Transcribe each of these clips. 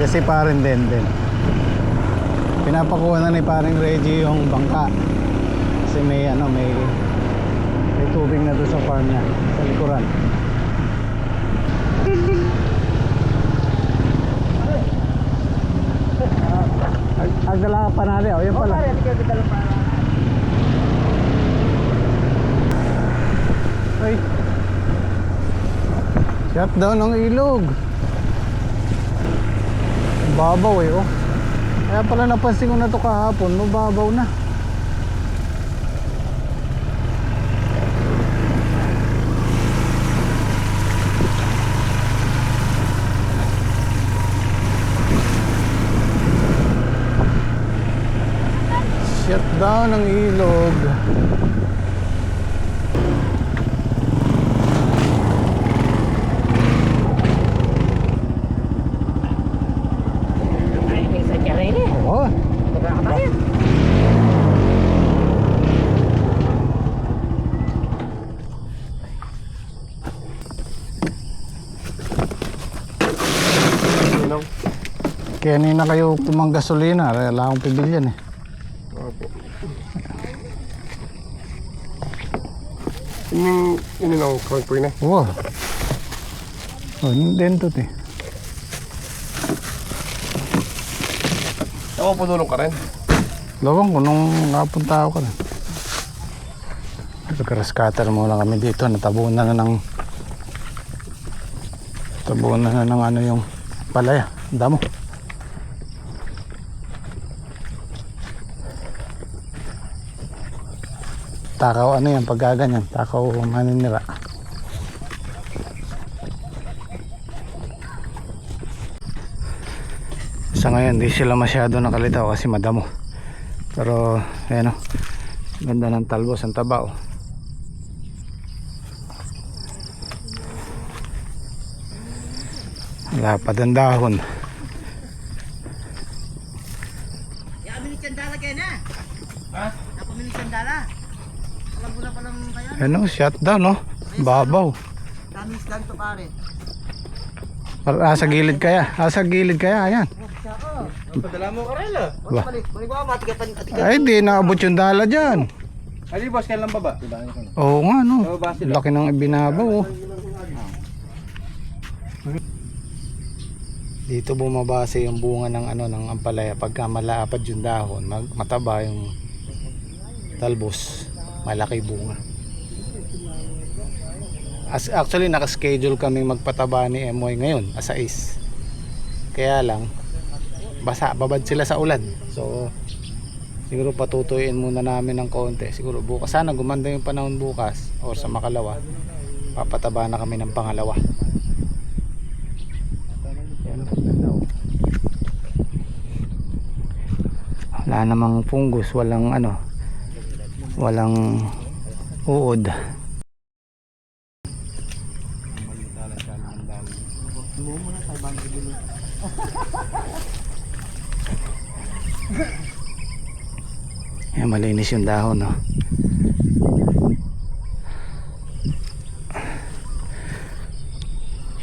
Kasi parin din. Pinapakuha na ni paring Reggie yung bangka. Kasi may tubig na doon sa farm niya, sa likuran. Agdala ka pa natin, oh, yun pala. Ay, shut down ng ilog. Babaw eh, oh. Kaya pala napansin ko na to kahapon, mababaw na. Shut down ng ilog. Oo. Kaya nina kayo kumang gasolina, wala akong pibilyan eh. Opo. Ini lang crank po yun eh. Wow. Oh, hindi to eh. Ako po dulong ka rin. Lawang ko nung napunta ako ka na. Nagka-scatter muna kami dito. Natabunan na ng ano yung palaya. Damo. Takaw ano yan pag gaganyan. Takaw maninira. Sa ngayon di sila masyado nakalitaw kasi madamo. Pero ayan o, ganda ng talbos ang taba o. Lapad ang dahon. Pamili sandala kayo na. Ha? Napamili sandala. Alam mo na palang kaya. Ano, shutdown no? Babaw. Tamis lang to pare. Sa gilid kaya. Sa gilid kaya, ayan. Padala mo ka rin ah. Ba? Balik ko matikat. Ay, di naabot yung dala dyan. Ali boss, kailan ba ba? Oo nga no. Laki ng ibinabaw oh. Dito bumabase yung bunga ng ng ampalaya. Pagka malaapad yung dahon, mataba yung talbos, malaki bunga. Actually naka-schedule kaming magpataba ni Emoy ngayon, asa is. Kaya lang babad sila sa ulan. So siguro patutuyin muna namin ng konti. Siguro bukas, sana gumanda yung panahon bukas or sa makalawa, papataba na kami ng pangalawa. Wala namang fungus, walang walang uod. Yan, malinis yung dahon no.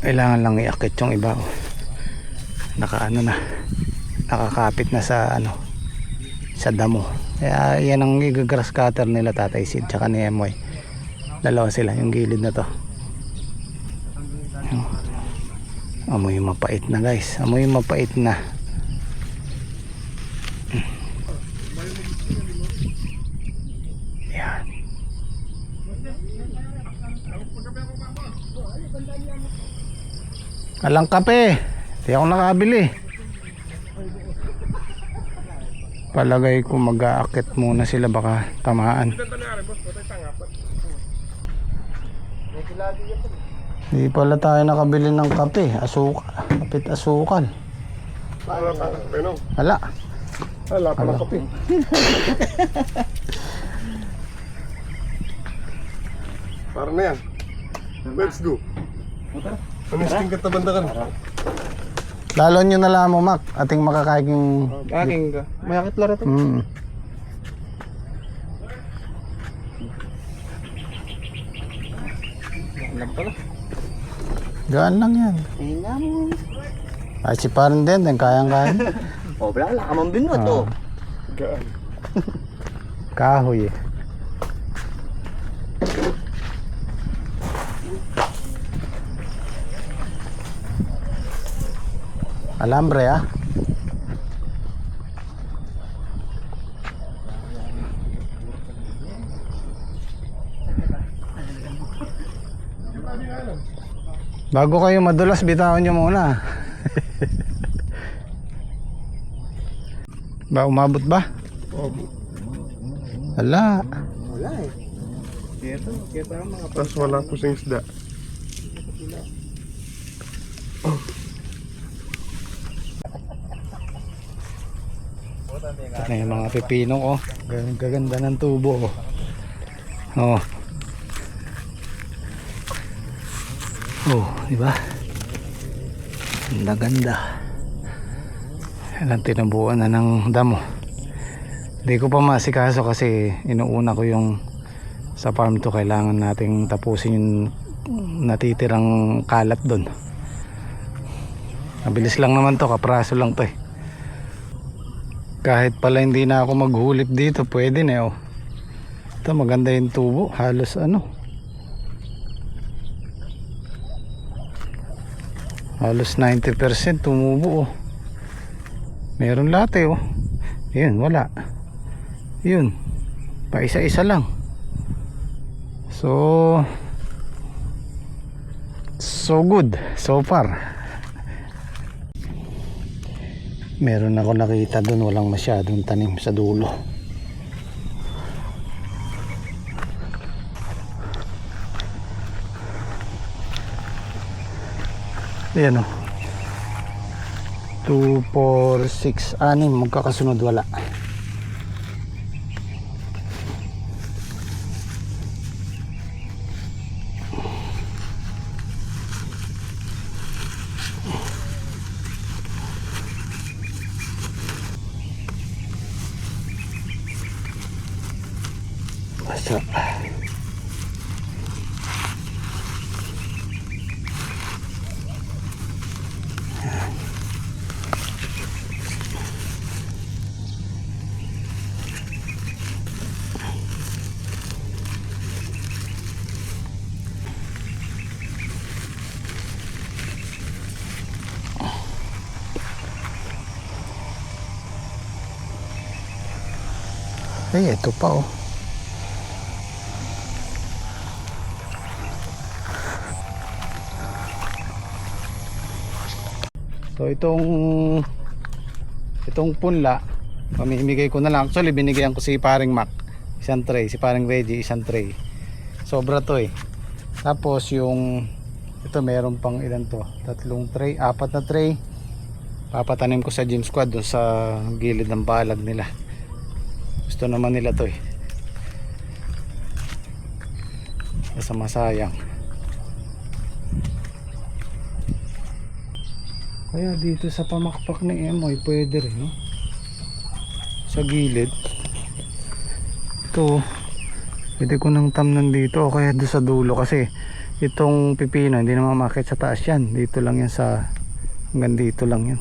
Kailangan lang iakit yung iba oh. Nakakapit na sa sa damo. Kaya yan ang grass cutter nila Tatay Sid tsaka ni Emoy. Dalawa sila yung gilid na to. Amoy mapait na guys. Amoy mapait na. Yan. Alang kape. Di ako nakabili. Palagay ko mag-aakit muna sila, baka tamaan. Di pala tayo nakabili ng kape, asukal, kapit asukal. Hala. Hala pa ng kape. Para na yan. Let's go. Panisting ka tabanda ka na. Lalo nyo na lang mo, Mac. Ating makakaking... Aking ka. Mayakit laro to. Alam pala. Gaan lang yan. Tingnan mo. Ay, si parang din, kayang-kaya. Oh, wala lang kamang binot, Ah. oh. Gaan. Kahoy eh. Alambre ah. Bago kayo madulas, bitawan nyo muna. Ba, umabot ba? Opo. Wala. Wala eh. Kaya parang mga Tapos wala po siyang isda. Ito na yung mga pipino oh. Gaganda ng tubo oh. Oh. Oh, di ba? Ganda-ganda. Yan ang tinubuan na ng damo. Hindi ko pa masikaso kasi inuuna ko yung sa farm to, kailangan nating tapusin yung natitirang kalat doon. Mabilis lang naman to, kapraso lang to eh. Kahit pala hindi na ako maghulip dito, pwede na oh. Ito maganda yung tubo, halos ano, halos 90% tumubo oh. Meron lahat eh oh. Yun, wala. Yun, pa isa-isa lang. So good so far. Meron ako nakita doon, walang masyadong tanim sa dulo. Ayan o, 2, 4, 6, 6 magkakasunod, wala. Basta ay, ito pa oh. So itong punla pamimigay ko na lang. Actually binigyan ko si paring Mac isang tray, si paring Reggie isang tray. Sobra to eh. Tapos yung ito meron pang ilan to, 3 tray, 4 na tray. Papatanim ko sa gym squad doon sa gilid ng balag nila. Gusto naman nila to eh. Basta masayang. Kaya dito sa pamakpak ni Emoy pwede rin no? Sa gilid ito pwede ko nang tamnan dito o kaya doon sa dulo, kasi itong pipino hindi naman makit sa taas yan, dito lang yan sa hanggang dito lang yan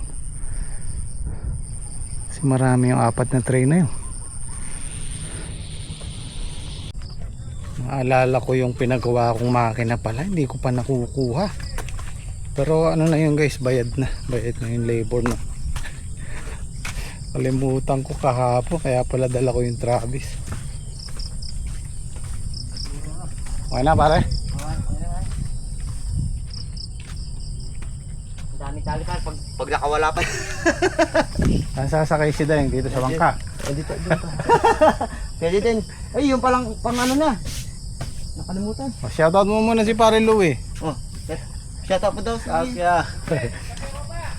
kasi marami yung 4 na tray na yun. Naalala ko yung pinagawa kong makina pala, hindi ko pa nakukuha. Pero ano na yun guys, bayad na yung labor na. Kalimutan ko kahapon, kaya pala dala ko yung Travis. Okay na pare? Ang dami tali pa pag nakawala pa. Nasasakay si Deng dito sa bangka. Pwede pa. Pwede din. Ay, yung palang pang ano na. Nakalimutan. Shoutout mo muna si pare Louie. Oh, shout out po daw sa Asya.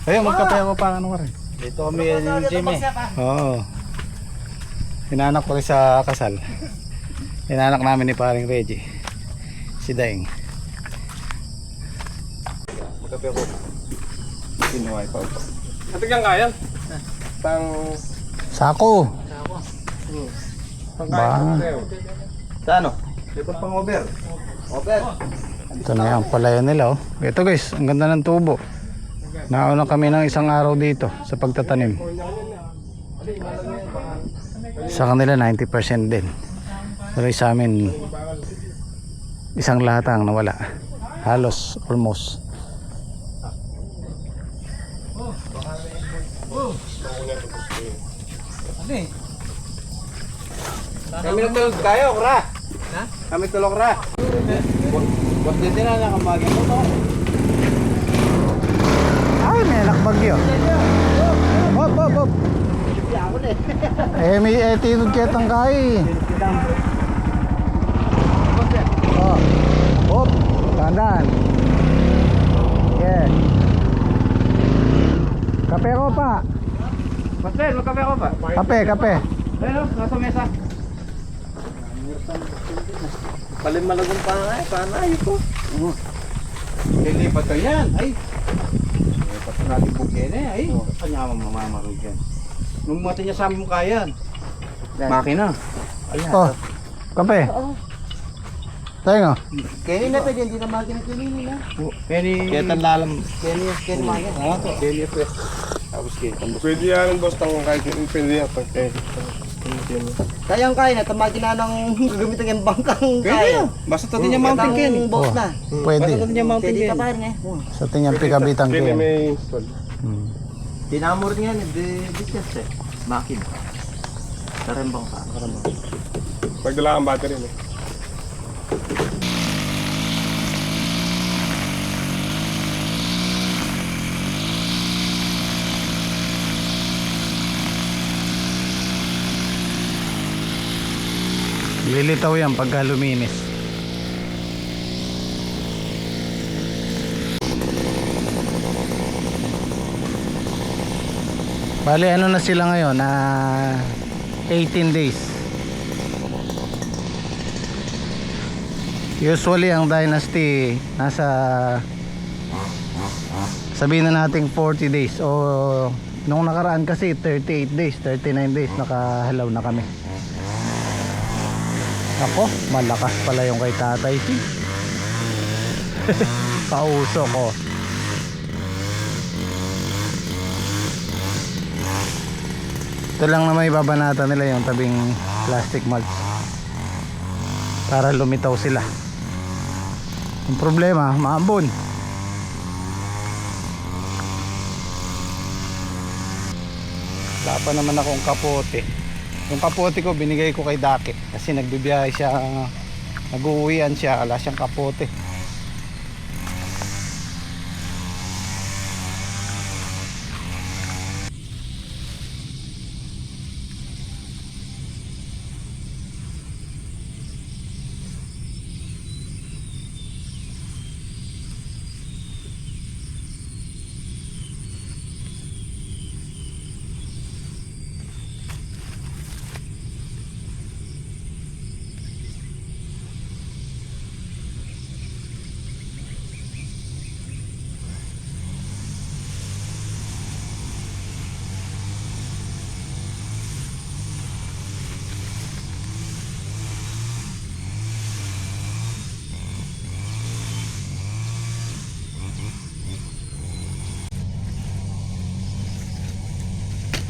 Ayun, magkape ako pa ano ka rin. Dito kami yung Jimmy. Oo. Hinanak ko rin sa kasal. Hinanak namin ni paring Reggie, si Daing. Magkape ko. Sinuway pa ito. Ate kang kaya? Pang... Sako. Pang Ba? kaya. Sa ano? Ito pang over. Over. Ito na yung palayan nila oh. Ito guys, ang ganda ng tubo. Nauna kami ng isang araw dito sa pagtatanim. Sa kanila 90% din. Pero sa amin isang latang nawala. Halos almost. Kami nagtulog kayo, Kura. Ha? Kami tulog, Kura. Wag din na nakamagin mo, no? Ay, may lakbagyo. Hop, hop, hop. May attitude ketang kay. Oh. Hop, tandaan. Yeah. Kape ko pa. Pastel, magkape ako pa. Kape, kape. Ayun, nasa mesa. Palimalagon pa nga, panay ko. Lilipat ka yan, ay. Lilipat ka natin bukyan eh, ay. Kanya mamamaro dyan. Nung mati niya sa amin mukha yan. Makina. Ayan. Oh, kape. Tayo nga. Kenny na pwede, hindi na makina kinini na. Kenny. Kenny makina. Kenny po. Tapos Kenny. Pwede yan, boss, tangong kahit pwede yan. Kayang-kaya na, tamagin na ng gagamitin yung bangkang Pwede kaya. yan. Basta tatin niya mountain Kenny. Ang box Oh. na. Pwede. Basta tatin niya mountain Pwede ka Kenny. pa rin eh. Sa tingnan pikabitan Pwede ko. may install. Dinamor niya, di-discuss eh. Makina. Karembang pa. Pagdala ang battery mo. Lilitaw yan pagka luminis. Bali ano na sila ngayon na 18 days. Usually ang dynasty nasa sabihin na nating 40 days o nung nakaraan kasi 38 days, 39 days nakahalaw na kami. Ako, malakas pala yung kay Tatay si. Pauso ko. Ito lang na may babanata nila yung tabing plastic mulch para lumitaw sila. Yung problema, maambon. Wala pa naman akong kapote. Yung kapote ko binigay ko kay Dake kasi nagbibiyahe siya, nag-uuwian siya, wala siyang kapote.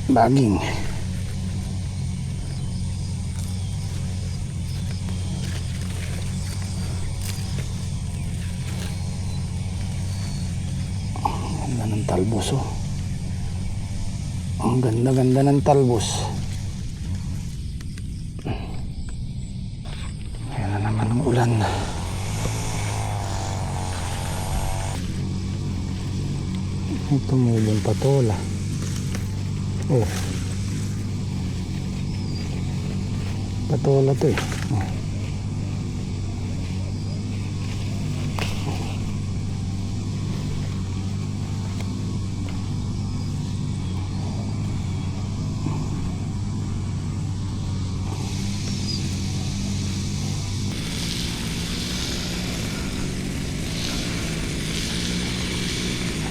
Baging. Ang ganda ng talbos oh. Ang ganda-ganda ng talbos. Ayan na naman ang ulan. May tumulong patola. Oh. Patola to eh. Oh.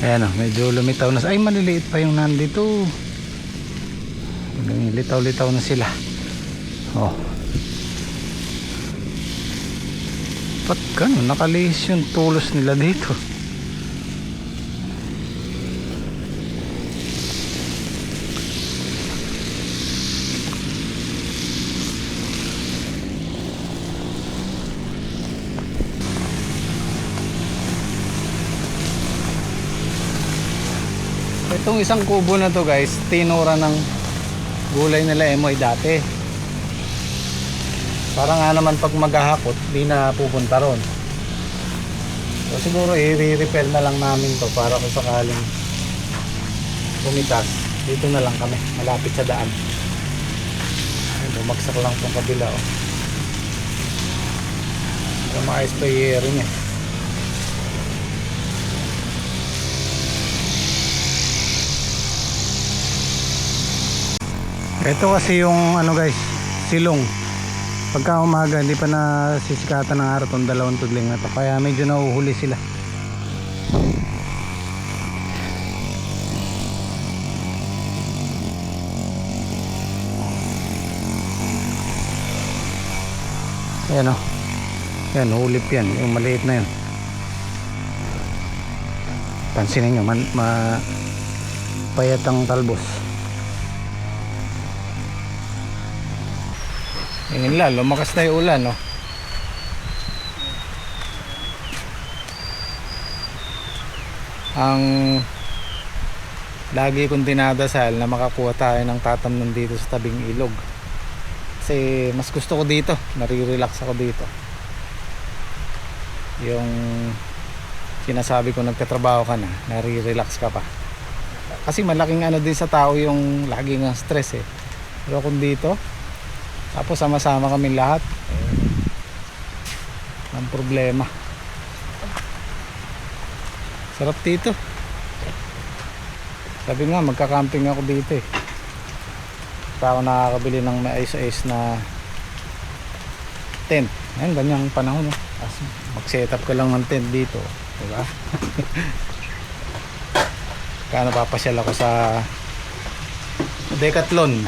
Ayan o, medyo lumitaw na. Ay, maliliit pa yung nandito. Litaw-litaw na sila. Oh. Ba't ganun? Nakalihis yung tulos nila dito. Itong isang kubo na to guys, tinura ng gulay nila Emoy dati. Para nga naman pag maghahakot, di na pupunta ron. So siguro i-repair na lang namin to para kung sakaling bumitas, dito na lang kami, malapit sa daan. Ayun, bumagsak lang tong kabila oh. Para maayos pa i-air niya. Ito kasi yung ano guys, silong. Pagka umaga hindi pa nasisikatan ng araw tong dalawang tudling na to, kaya medyo nauhuli sila. Ayan o, yan hulip yan, yung maliit na yun. Pansinin nyo, payat ang talbos. Yun lang, lumakas na yung ulan, no? Ang lagi kong dinadasal na makakuha tayo ng tatamnan dito sa tabing ilog. Kasi mas gusto ko dito, nare-relax ako dito. Yung sinasabi ko nagtatrabaho ka na, nare-relax ka pa. Kasi malaking ano din sa tao yung laging ang stress eh. Pero kung dito, tapos sama-sama kami lahat, ang problema. Sarap dito. Sabi nga magka-camping ako dito eh. Basta ako nakakabili ng maayos-ayos na tent. Ayan, ganyang panahon eh. Mag-setup ka lang ng tent dito, diba? Kaya napapasyal ako sa Decathlon.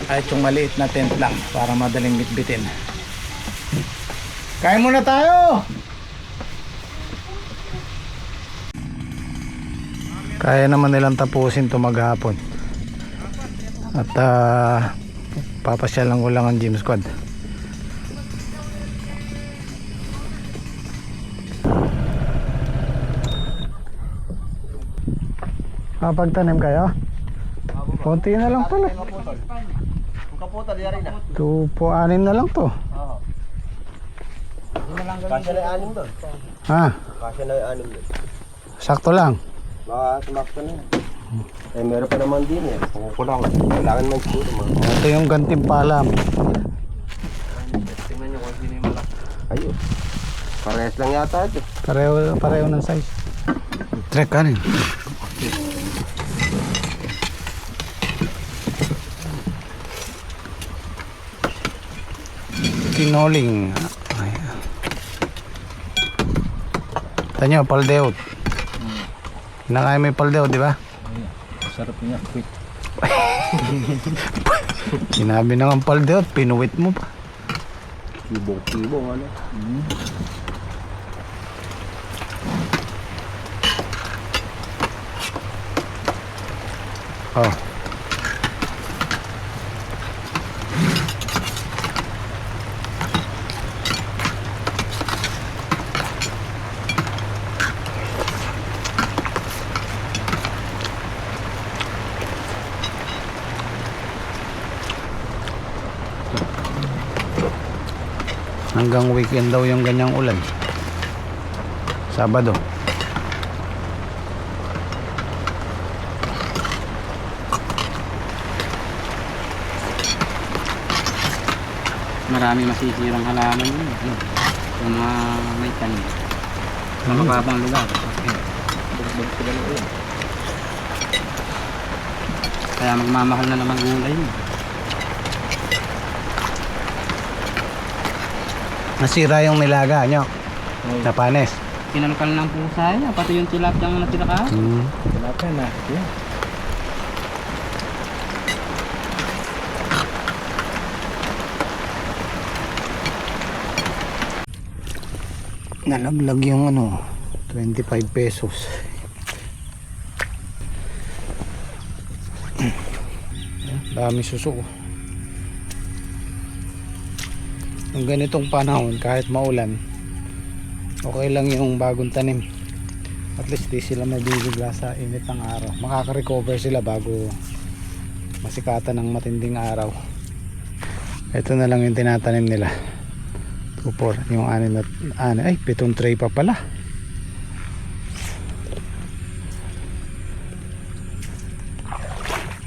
Kahit yung maliit na tent lang para madaling bitbitin. Kain muna tayo! Kaya naman nilang tapusin ito maghapon. At papasyalan ko lang ang gym squad. Pagtanim kayo? Konti na lang pala. Kung kaputal, yari na. 2 na lang to. Oo. Kasya na yung 6 doon. Ha? Kasya na yung 6 doon. Sakto lang. Baka tumakto na yan. Eh, meron pa naman din eh. Kukulang. Kailangan man siguro mga. Ito yung gantimpala. Tingnan nyo kung sino yung malaki. Ayun. Parehas lang yata ito. Pareho ng size. Trek kanin. Tinoling. Tanyo, paldeot. Kinakain mo yung paldeot, di ba? Sarap niya, quick. Sinabi na ng paldeot, pinuwit mo pa. Kibong-kibong ano. Oh. Hanggang weekend daw yung ganyang ulan. Sabado. Marami masisirang halaman yun. Yung mga may tanim. Sa mababang lugar. Bugbog sila ng ulan. Kaya magmamahal na naman gulay yun. Nasira yung nilaga nyo. Napanes. Kinalukal ng pusa niya. Pati yung tilapia ang natira ka. Tilapia na. Yeah. Nalaglag yung ano 25 pesos. Dami suso. Ang ganitong panahon kahit maulan, okay lang yung bagong tanim. At least di sila mabibigla sa init ng araw. Makaka-recover sila bago masikatan ng matinding araw. Ito na lang yung tinatanim nila. 2, 4, yung 6 ay 7 tray pa pala.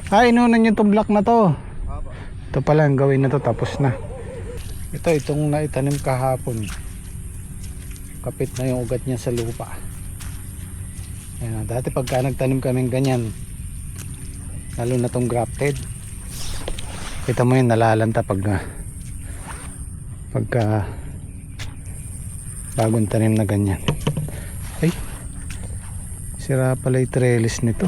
Inunan yung tublak na to. Ito pala ang gawin na to, tapos na. Itong naitanim kahapon. Kapit na yung ugat niya sa lupa. Ayan, dati pagka nagtanim kaming ganyan, lalo na tong grafted, kita mo yun nalalanta pagka bagong tanim na ganyan. Ay, sira pala yung trellis nito.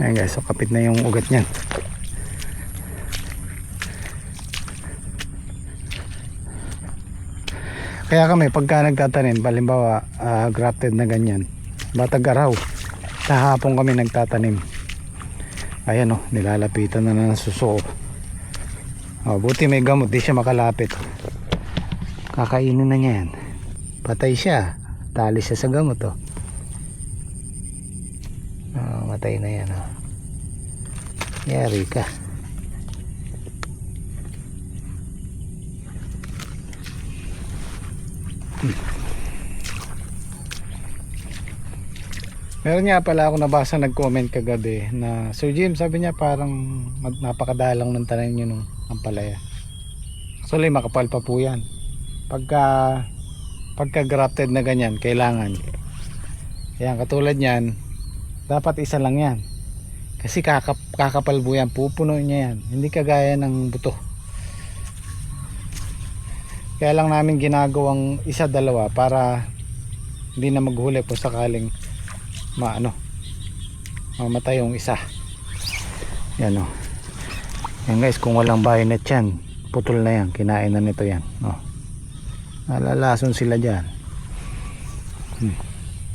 Ayan guys, so kapit na yung ugat niyan. Kaya kami pagka nagtatanim, halimbawa grafted na ganyan, batag araw, sa hapon kami nagtatanim. Ayan nilalapitan na ng suso. Buti may gamot, di siya makalapit. Kakainin na niya yan. Patay siya, tali siya sa gamot matay na yan yari ka. Meron nga pala ako nabasa nag-comment kagabi na Sir Jim, sabi niya parang napakadalang ng tanim niyo nung ampalaya. Actually makapal pa po yan. Pagka grafted na ganyan, kailangan yan, katulad yan, dapat isa lang yan. Kasi kakapal po yan, pupuno niya yan. Hindi kagaya ng buto. Kaya lang namin ginagawang isa, dalawa para hindi na maghuli po sakaling mamatay yung isa. Yan yan guys, kung walang bayonet yan, putol na yan, kinain na nito yan. Nalalason sila dyan.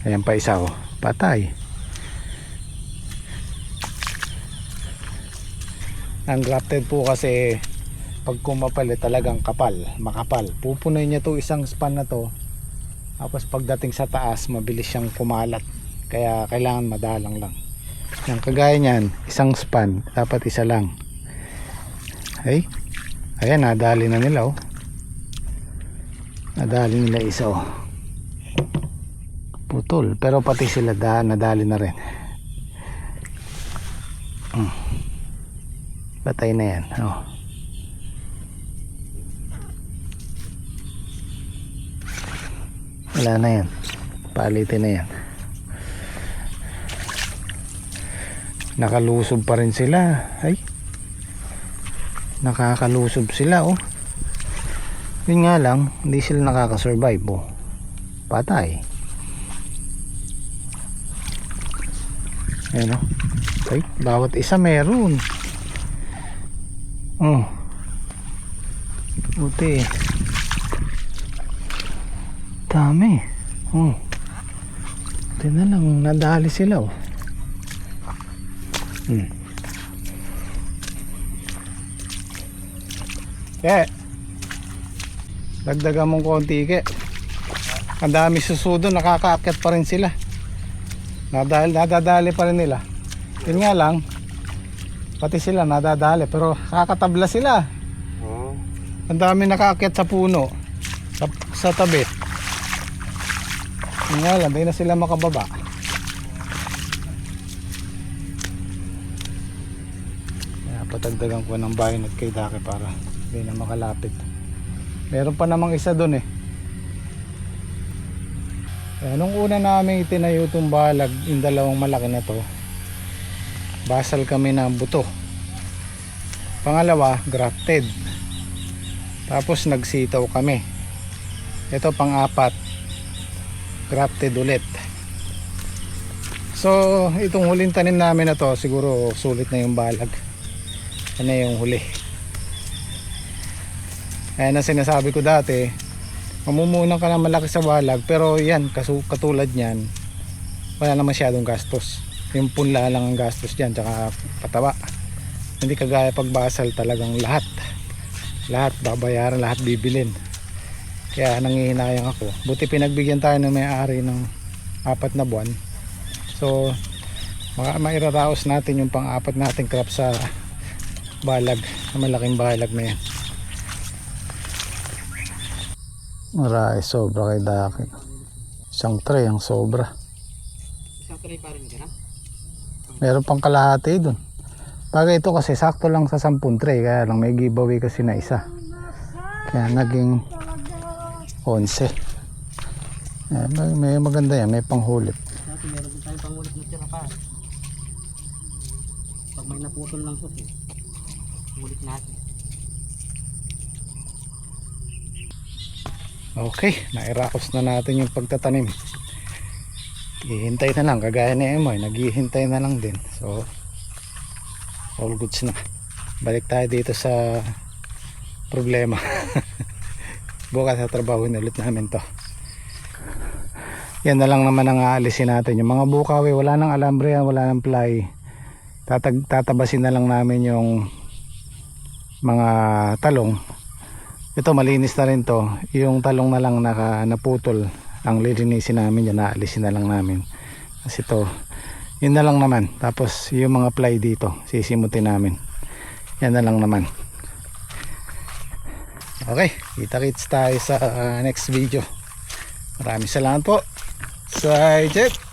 Ayan pa isa patay. Ang grafted po kasi pag kumapal talagang makapal. Pupunoy niya to isang span na to. Tapos pagdating sa taas, mabilis siyang kumalat. Kaya kailangan madalang lang. Yung kagaya niyan, isang span, dapat isa lang. Ayan, nadali na nila Nadali nila isa Putol, pero pati sila nadali na rin. Patay na yan. Wala na yan. Palitin na yan. Nakalusob pa rin sila. Nakakalusob sila Yun nga lang, hindi sila nakakasurvive Patay. Ayan bawat isa meron. Buti. Dami. Buti na lang, nadali sila dagdagan mong konti ang dami susudo, nakakaakyat pa rin sila. Nadadali pa rin nila. Yun nga lang, pati sila nadadali, pero kakatabla sila. Ang dami nakaakyat sa puno, sa tabi. Yun nga lang, di na sila makababa. Patagdagan ko ng bayonet kay Daki para hindi na makalapit. Meron pa namang isa doon nung una namin itinayo itong balag, yung dalawang malaki na to, basal kami ng buto. Pangalawa, grafted. Tapos nagsitaw kami. Ito pang-apat, grafted ulit. So itong huling tanim namin na to, siguro sulit na yung balag. Ano yung huli. Ayan ang sinasabi ko dati, mamumunan ka na malaki sa balag, pero yan, katulad nyan, wala na masyadong gastos. Yung punla lang ang gastos dyan, tsaka pataba. Hindi kagaya pag basal, talagang lahat babayaran, lahat bibilin. Kaya nangihinayang ako. Buti pinagbigyan tayo ng may-ari ng 4 na buwan. So mairaraos natin yung pang-4 nating crop sa balag, sa malaking balag na yan. Maray, sobra kay Daki. Isang tray ang sobra. Isang tray pa rin ka na? Meron pang kalahati dun. Bagay ito kasi sakto lang sa 10 tray, kaya lang may giveaway kasi na isa. Kaya naging 11. May maganda yan, may panghulit. Dati meron din tayong pangulit na tira pa. Pag may naputol lang ito, ulit natin. Okay, nairakos na natin yung pagtatanim. Hihintay na lang, kagaya ni Emoy, naghihintay na lang din. So all goods na. Balik tayo dito sa problema. Bukas sa trabaho ulit namin to. Yan na lang naman ang aalisin natin. Yung mga bukawi, wala nang alambre yan, wala nang ply. Tatabasin na lang namin yung mga talong. Ito malinis na rin to. Yung talong na lang naputol, ang lilinisin namin yan, naalisin na lang namin. Kasi ito, yun na lang naman. Tapos yung mga ply dito, sisimutin namin. Yan na lang naman. Okay, kita-kits tayo sa next video. Maraming salamat po. Sai Jet.